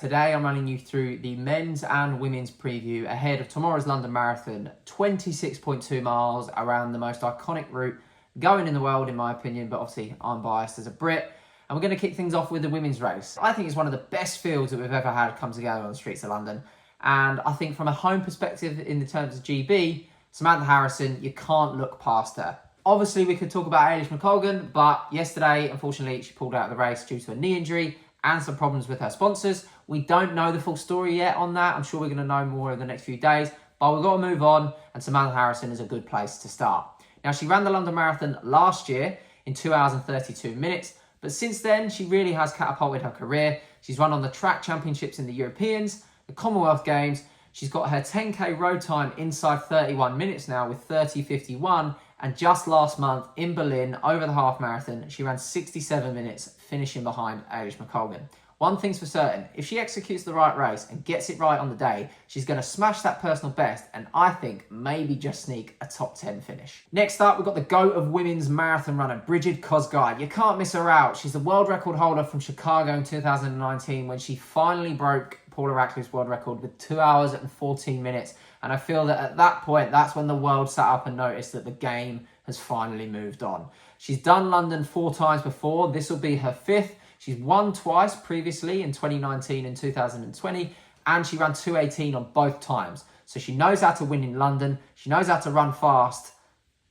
Today I'm running you through the men's and women's preview ahead of tomorrow's London Marathon, 26.2 miles around the most iconic route going in the world in my opinion, but obviously I'm biased as a Brit. And we're going to kick things off with the women's race. I think it's one of the best fields that we've ever had come together on the streets of London. And I think from a home perspective in the terms of GB, Samantha Harrison, you can't look past her. Obviously we could talk about Eliud Kipchoge, but yesterday, unfortunately, she pulled out of the race due to a knee injury and some problems with her sponsors. We don't know the full story yet on that. I'm sure we're going to know more in the next few days, but we've got to move on, and Samantha Harrison is a good place to start. Now, she ran the London Marathon last year in 2 hours and 32 minutes, but since then, she really has catapulted her career. She's run on the track championships in the Europeans, the Commonwealth Games. She's got her 10K road time inside 31 minutes now with 30:51, and just last month in Berlin, over the half marathon, she ran 67 minutes, finishing behind Eliud Kipchoge. One thing's for certain, if she executes the right race and gets it right on the day, she's going to smash that personal best and I think maybe just sneak a top 10 finish. Next up, we've got the GOAT of women's marathon runner, Brigid Kosgei. You can't miss her out. She's the world record holder from Chicago in 2019 when she finally broke Paula Radcliffe's world record with 2 hours and 14 minutes. And I feel that at that point, that's when the world sat up and noticed that the game has finally moved on. She's done London 4 times before. This will be her 5th. She's won twice previously in 2019 and 2020, and she ran 2:18 on both times. So she knows how to win in London. She knows how to run fast.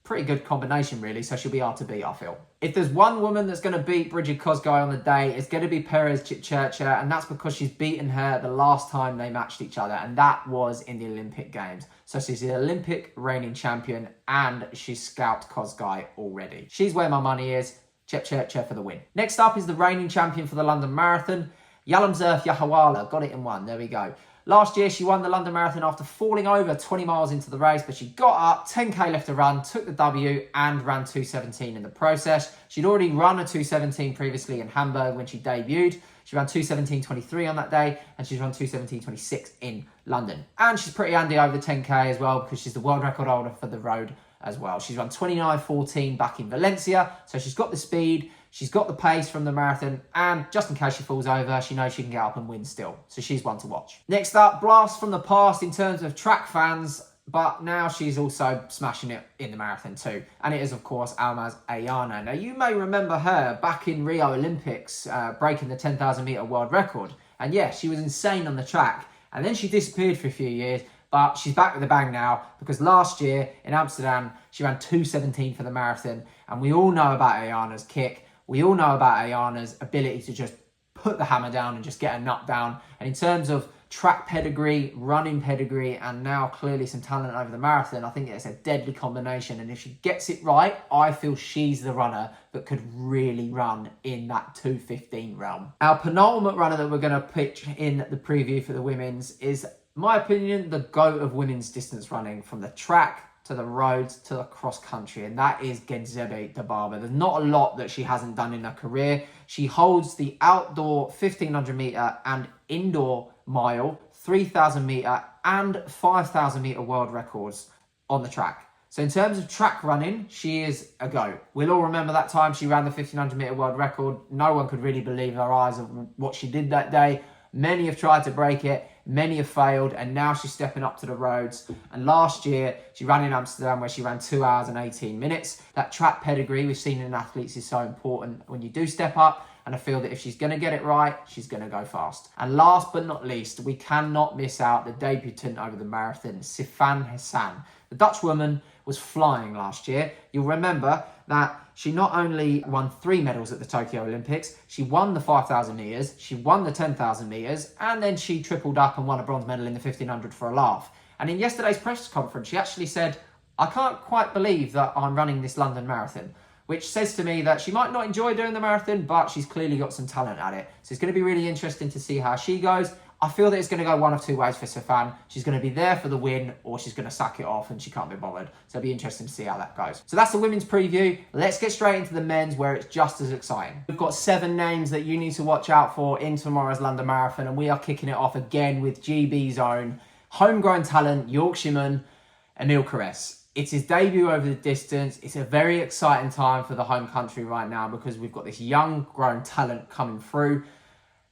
Pretty good combination, really, so she'll be hard to beat, I feel. If there's one woman that's going to beat Brigid Kosgei on the day, it's going to be Jepchirchir, and that's because she's beaten her the last time they matched each other, and that was in the Olympic Games. So she's the Olympic reigning champion, and she's scalped Kosgei already. She's where my money is. Jepchirchir for the win. Next up is the reigning champion for the London Marathon, Yalamzurf Yahawala. Got it in one. There we go. Last year, she won the London Marathon after falling over 20 miles into the race, but she got up, 10K left to run, took the W, and ran 2:17 in the process. She'd already run a 2:17 previously in Hamburg when she debuted. She ran 2:17.23 on that day, and she's run 2:17.26 in London. And she's pretty handy over the 10K as well because she's the world record holder for the road as well. She's run 29:14 back in Valencia, so she's got the speed, she's got the pace from the marathon, and just in case she falls over, she knows she can get up and win still. So she's one to watch. Next up, blast from the past in terms of track fans, but now she's also smashing it in the marathon too. And it is, of course, Almaz Ayana. Now, you may remember her back in Rio Olympics, breaking the 10,000 metre world record. And yeah, she was insane on the track. And then she disappeared for a few years, but she's back with a bang now because last year in Amsterdam, she ran 2:17 for the marathon. And we all know about Ayana's kick. We all know about Ayana's ability to just put the hammer down and just get a nut down. And in terms of track pedigree, running pedigree, and now clearly some talent over the marathon, I think it's a deadly combination. And if she gets it right, I feel she's the runner that could really run in that 2:15 realm. Our penultimate runner that we're going to pitch in the preview for the women's is, in my opinion, the GOAT of women's distance running, from the track to the roads to the cross country, and that is Genzebe Dibaba. There's not a lot that she hasn't done in her career. She holds the outdoor 1500 metre and indoor mile, 3000 metre and 5000 metre world records on the track. So in terms of track running, she is a GOAT. We'll all remember that time she ran the 1500 metre world record. No one could really believe her eyes of what she did that day. Many have tried to break it, many have failed, and now she's stepping up to the roads. And last year, she ran in Amsterdam where she ran 2 hours and 18 minutes. That track pedigree we've seen in athletes is so important when you do step up, and I feel that if she's going to get it right, she's going to go fast. And last but not least, we cannot miss out the debutant over the marathon, Sifan Hassan. The Dutch woman was flying last year. You'll remember that she not only won 3 medals at the Tokyo Olympics, she won the 5,000 metres, she won the 10,000 metres, and then she tripled up and won a bronze medal in the 1500 for a laugh. And in yesterday's press conference, she actually said, "I can't quite believe that I'm running this London Marathon," which says to me that she might not enjoy doing the marathon, but she's clearly got some talent at it. So it's going to be really interesting to see how she goes. I feel that it's going to go one of two ways for Sifan. She's going to be there for the win, or she's going to sack it off and she can't be bothered. So it'll be interesting to see how that goes. So that's the women's preview. Let's get straight into the men's, where it's just as exciting. We've got 7 names that you need to watch out for in tomorrow's London Marathon, and we are kicking it off again with GB's own homegrown talent, Yorkshireman, Emil Caress. It's his debut over the distance. It's a very exciting time for the home country right now because we've got this young, grown talent coming through.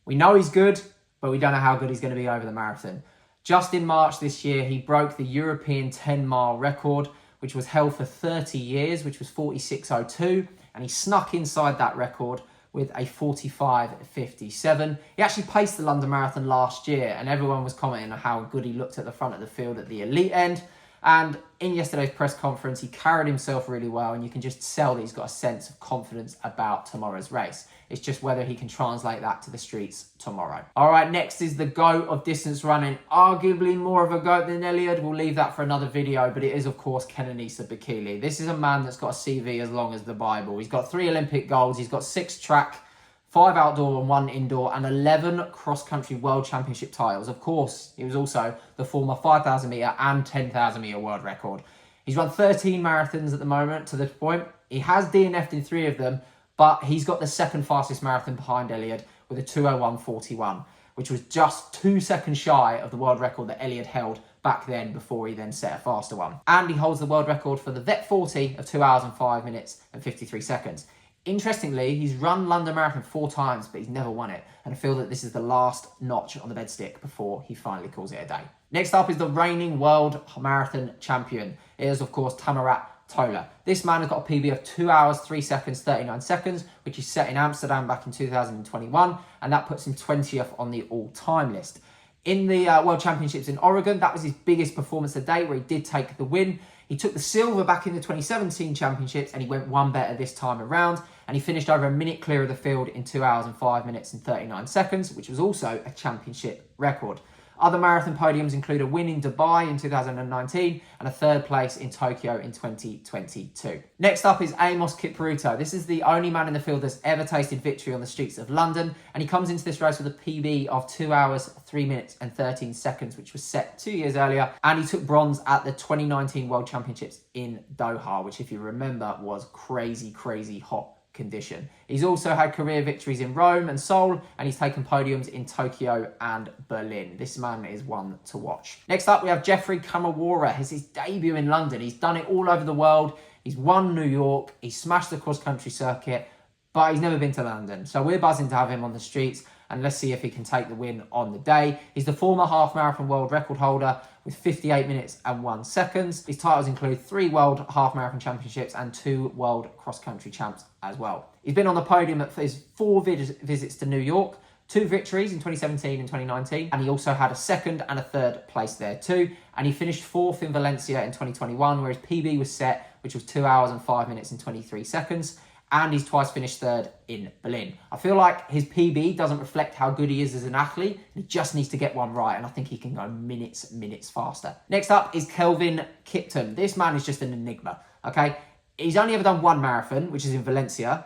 We know he's good. but we don't know how good he's going to be over the marathon. Just in March this year, he broke the European 10-mile record, which was held for 30 years, which was 46.02, and he snuck inside that record with a 45.57. He actually paced the London Marathon last year, and everyone was commenting on how good he looked at the front of the field at the elite end. And in yesterday's press conference, he carried himself really well, and you can just tell that he's got a sense of confidence about tomorrow's race. It's just whether he can translate that to the streets tomorrow. All right, next is the GOAT of distance running. Arguably more of a GOAT than Eliud. We'll leave that for another video, but it is, of course, Kenenisa Bekele. This is a man that's got a CV as long as the Bible. He's got 3 Olympic golds. He's got 6 track, 5 outdoor and 1 indoor, and 11 cross-country world championship titles. Of course, he was also the former 5,000 metre and 10,000 metre world record. He's run 13 marathons at the moment to this point. He has DNF'd in 3 of them, but he's got the second fastest marathon behind Eliud with a 2:01:41, which was just 2 seconds shy of the world record that Eliud held back then before he then set a faster one. And he holds the world record for the VET 40 of 2 hours and 5 minutes and 53 seconds. Interestingly, he's run London Marathon 4 times, but he's never won it. And I feel that this is the last notch on the bedstick before he finally calls it a day. Next up is the reigning world marathon champion. It is, of course, Tamarat Tola. This man has got a PB of 2 hours, 3 seconds, 39 seconds, which he set in Amsterdam back in 2021. And that puts him 20th on the all-time list. In the World Championships in Oregon, that was his biggest performance to date, where he did take the win. He took the silver back in the 2017 championships, and he went one better this time around. And he finished over a minute clear of the field in 2 hours and 5 minutes and 39 seconds, which was also a championship record. Other marathon podiums include a win in Dubai in 2019 and a 3rd place in Tokyo in 2022. Next up is Eliud Kipchoge. This is the only man in the field that's ever tasted victory on the streets of London, and he comes into this race with a PB of 2 hours, 3 minutes and 13 seconds, which was set 2 years earlier, and he took bronze at the 2019 World Championships in Doha, which, if you remember, was crazy hot condition. He's also had career victories in Rome and Seoul, and he's taken podiums in Tokyo and Berlin. This man is one to watch. Next up, we have Jepchirchir. It's his debut in London. He's done it all over the world. He's won New York. He's smashed the cross-country circuit, but he's never been to London. So we're buzzing to have him on the streets, and let's see if he can take the win on the day. He's the former half marathon world record holder with 58 minutes and 1 second. His titles include 3 world half marathon championships and 2 world cross-country champs as well. He's been on the podium at his 4 visits to New York, 2 victories in 2017 and 2019, and he also had a 2nd and a 3rd place there too. And he finished 4th in Valencia in 2021, where his PB was set, which was 2 hours and 5 minutes and 23 seconds. And he's twice finished 3rd in Berlin. I feel like his PB doesn't reflect how good he is as an athlete. He just needs to get one right, and I think he can go minutes faster. Next up is Eliud Kipchoge. This man is just an enigma, okay? He's only ever done 1 marathon, which is in Valencia,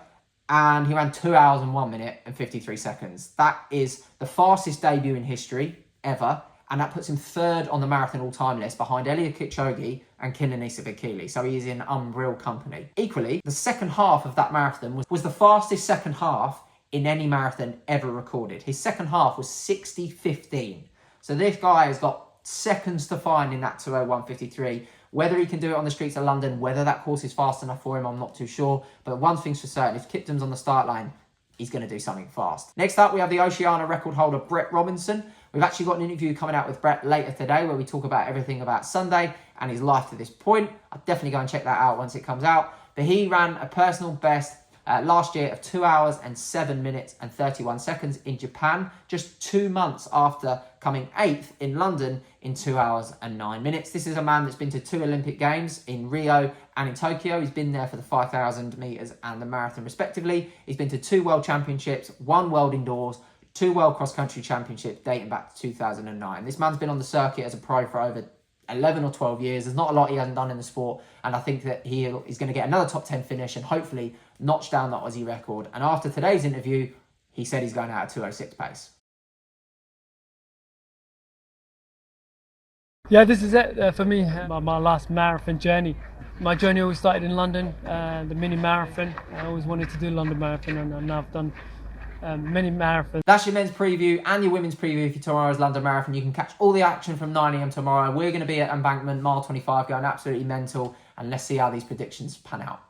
and he ran 2 hours and 1 minute and 53 seconds. That is the fastest debut in history ever, and that puts him 3rd on the marathon all-time list behind Eliud Kipchoge and Kenenisa Bekele. So he is in unreal company. Equally, the second half of that marathon was the fastest second half in any marathon ever recorded. His second half was 60:15. So this guy has got seconds to find in that 2:01:53. Whether he can do it on the streets of London, whether that course is fast enough for him, I'm not too sure. But one thing's for certain, if Kipton's on the start line, he's going to do something fast. Next up, we have the Oceania record holder, Brett Robinson. We've actually got an interview coming out with Brett later today where we talk about everything about Sunday and his life to this point. I'll definitely go and check that out once it comes out. But he ran a personal best last year of 2 hours and 7 minutes and 31 seconds in Japan, just 2 months after coming 8th in London in 2 hours and 9 minutes. This is a man that's been to 2 Olympic Games in Rio and in Tokyo. He's been there for the 5,000 metres and the marathon respectively. He's been to 2 World Championships, 1 World Indoors, 2 World Cross Country Championships dating back to 2009. This man's been on the circuit as a pro for over 11 or 12 years. There's not a lot he hasn't done in the sport, and I think that he is going to get another top 10 finish and hopefully notch down that Aussie record. And after today's interview, he said he's going out at 2:06 pace. Yeah, this is it for me, my last marathon journey. My journey always started in London, the mini marathon. I always wanted to do London Marathon, and now I've done many marathons. That's your men's preview and your women's preview for tomorrow's London Marathon. You can catch all the action from 9 AM tomorrow. We're going to be at Embankment, mile 25, going absolutely mental, and let's see how these predictions pan out.